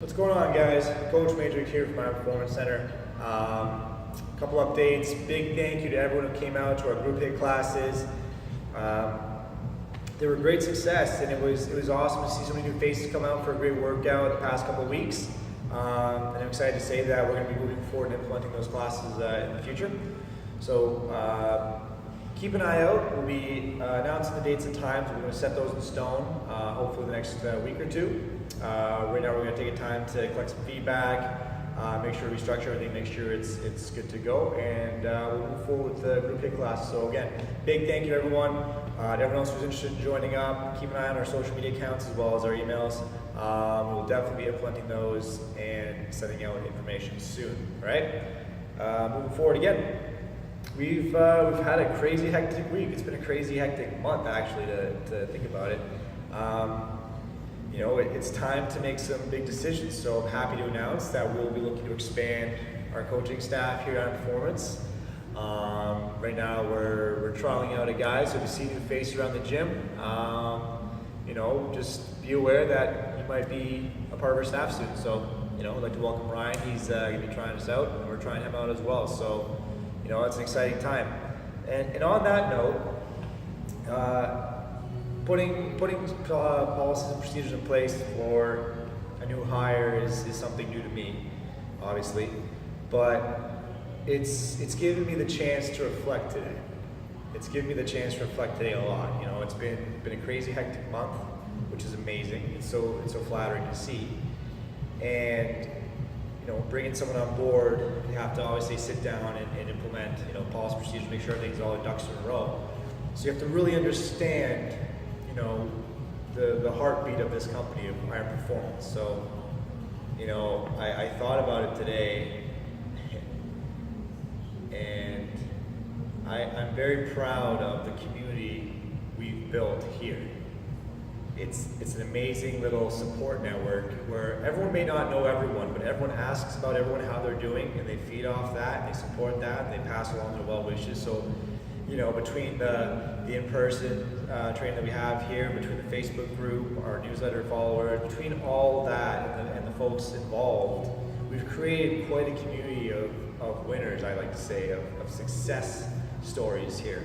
What's going on, guys? Coach Matrixx here from my Performance Center. Couple updates. Big thank you to everyone who came out to our group hit classes. They were a great success, and it was awesome to see so many new faces come out for a great workout the past couple of weeks. And I'm excited to say that we're going to be moving forward and implementing those classes in the future. So keep an eye out. We'll be announcing the dates and times. We're going to set those in stone, hopefully the next week or two. Right now we're going to take a time to collect some feedback, make sure we structure everything, make sure it's good to go, and we'll move forward with the group hit class. So again, big thank you to everyone. To everyone else who's interested in joining up, keep an eye on our social media accounts as well as our emails. We'll definitely be implementing those and sending out information soon, right? Moving forward again. We've had a crazy hectic week. It's been a crazy hectic month actually to think about it. You know, it's time to make some big decisions. So I'm happy to announce that we'll be looking to expand our coaching staff here on Performance. Right now we're trialing out a guy, so if you see a new face around the gym, you know, just be aware that you might be a part of our staff soon. So, you know, I'd like to welcome Ryan. He's going to be trying us out, and we're trying him out as well. So, you know, it's an exciting time. And on that note, putting policies and procedures in place for a new hire is something new to me, obviously, but it's given me the chance to reflect today. It's given me the chance to reflect today a lot. You know, it's been a crazy hectic month, which is amazing. It's so flattering to see, and you know, bringing someone on board, you have to obviously sit down and implement, you know, policy procedures, make sure everything's all ducks in a row. So you have to really understand, you know, the heartbeat of this company, of Iron Performance. So, you know, I thought about it today, and I'm very proud of the community we've built here. It's an amazing little support network where everyone may not know everyone, but everyone asks about everyone, how they're doing, and they feed off that, and they support that, and they pass along their well wishes. So, you know, between the in-person training that we have here, between the Facebook group, our newsletter followers, between all that and the folks involved, we've created quite a community of winners, I like to say, of success stories here.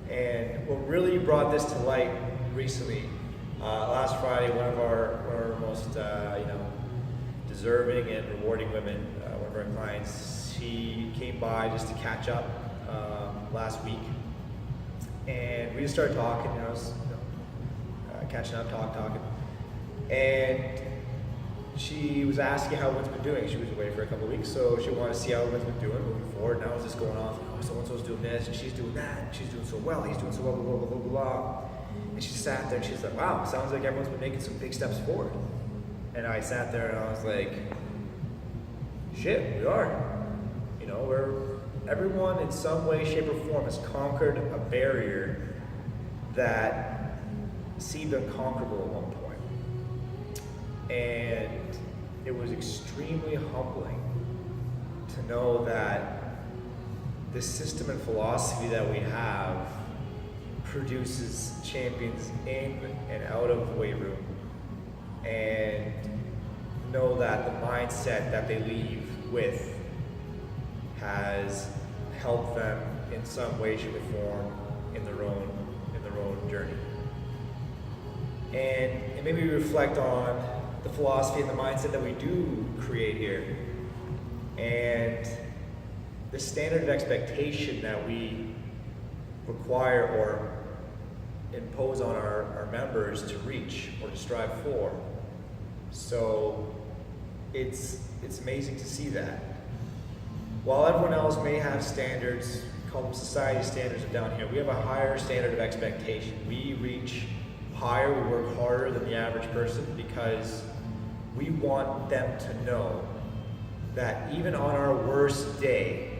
And what really brought this to light recently, last Friday, one of our most you know, deserving and rewarding women, one of our clients, she came by just to catch up last week, and we just started talking. You know, catching up, talking, and she was asking how everyone's been doing. She was away for a couple of weeks, so she wanted to see how everyone's been doing moving forward. Now is this going on? Oh, so-and-so's doing this, and she's doing that, and she's doing so well, he's doing so well, blah, blah, blah, blah, blah. And she sat there and she's like, wow, sounds like everyone's been making some big steps forward. And I sat there and I was like, shit, we are. You know, everyone in some way, shape, or form has conquered a barrier that seemed unconquerable at one point. And it was extremely humbling to know that this system and philosophy that we have produces champions in and out of the weight room, and know that the mindset that they leave with has helped them in some way, shape, or form in their own journey. And it made me reflect on the philosophy and the mindset that we do create here, and the standard of expectation that we require or impose on our members to reach or to strive for. So it's amazing to see that. While everyone else may have standards, call them society standards down here, we have a higher standard of expectation. We reach higher, we work harder than the average person, because we want them to know that even on our worst day,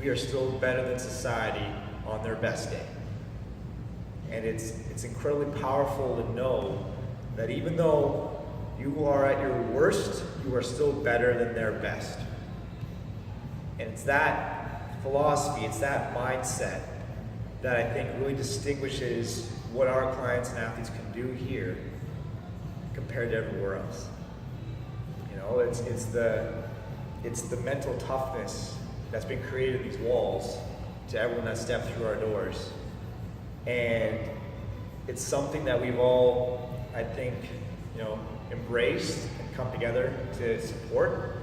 we are still better than society on their best day. And it's incredibly powerful to know that even though you are at your worst, you are still better than their best. And it's that philosophy, it's that mindset that I think really distinguishes what our clients and athletes can do here compared to everywhere else. know, it's the mental toughness that's been created in these walls to everyone that stepped through our doors. And it's something that we've all, I think, you know, embraced and come together to support.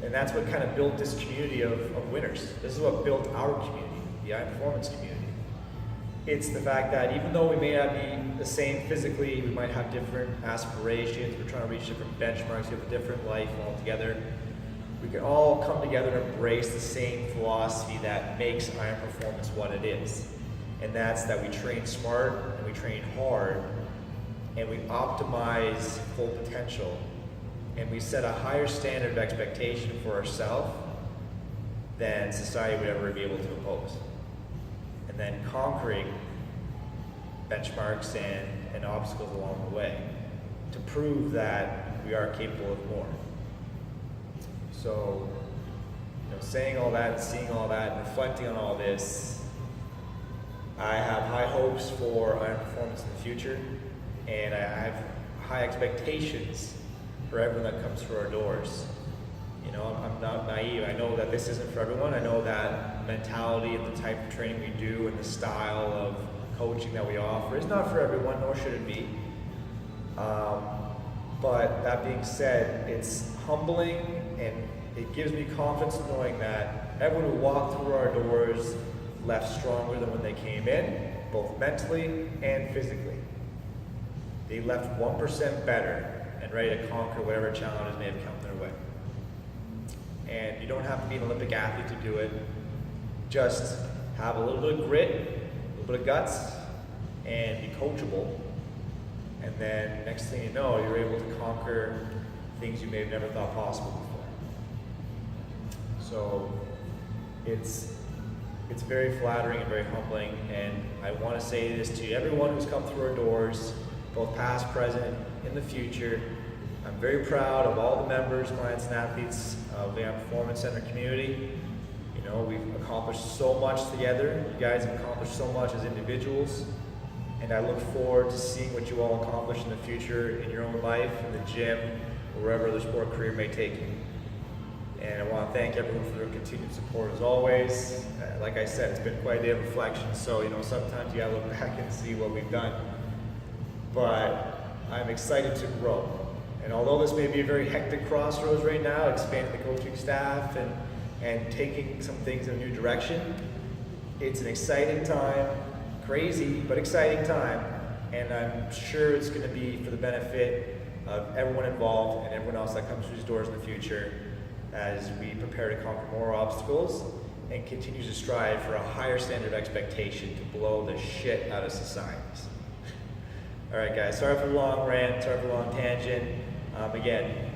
And that's what kind of built this community of winners. This is what built our community, the high performance community. It's the fact that even though we may not be the same physically, we might have different aspirations, we're trying to reach different benchmarks, we have a different life altogether, we can all come together and embrace the same philosophy that makes high performance what it is. And that's that we train smart and we train hard and we optimize full potential and we set a higher standard of expectation for ourselves than society would ever be able to impose. And then conquering benchmarks and obstacles along the way to prove that we are capable of more. So, you know, saying all that, seeing all that, and reflecting on all this, I have high hopes for high performance in the future, and I have high expectations for everyone that comes through our doors. You know, I'm not naive. I know that this isn't for everyone. I know that mentality and the type of training we do and the style of coaching that we offer is not for everyone, nor should it be. But that being said, it's humbling and it gives me confidence knowing that everyone who walked through our doors left stronger than when they came in, both mentally and physically. They left 1% better and ready to conquer whatever challenges may have come their way. And you don't have to be an Olympic athlete to do it. Just have a little bit of grit, a little bit of guts, and be coachable. And then next thing you know, you're able to conquer things you may have never thought possible before. So it's very flattering and very humbling. And I want to say this to everyone who's come through our doors, both past, present, in the future. I'm very proud of all the members, clients, and athletes of the Performance Center community. You know, we've accomplished so much together. You guys have accomplished so much as individuals. And I look forward to seeing what you all accomplish in the future in your own life, in the gym, or wherever the sport career may take you. And I want to thank everyone for their continued support as always. Like I said, it's been quite a day of reflection, so you know, sometimes you gotta look back and see what we've done. But I'm excited to grow. And although this may be a very hectic crossroads right now, expanding the coaching staff and taking some things in a new direction, it's an exciting time, crazy, but exciting time. And I'm sure it's gonna be for the benefit of everyone involved and everyone else that comes through these doors in the future as we prepare to conquer more obstacles and continue to strive for a higher standard of expectation to blow the shit out of societies. All right, guys, sorry for the long rant, sorry for the long tangent. Again,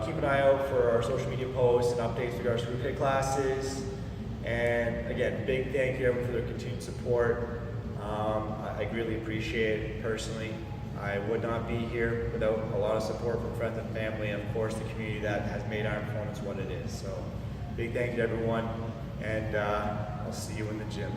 keep an eye out for our social media posts and updates regards to group hit classes. And again, big thank you everyone for their continued support. I greatly appreciate it personally. I would not be here without a lot of support from friends and family, and of course the community that has made Iron Performance what it is. So big thank you to everyone, and I'll see you in the gym.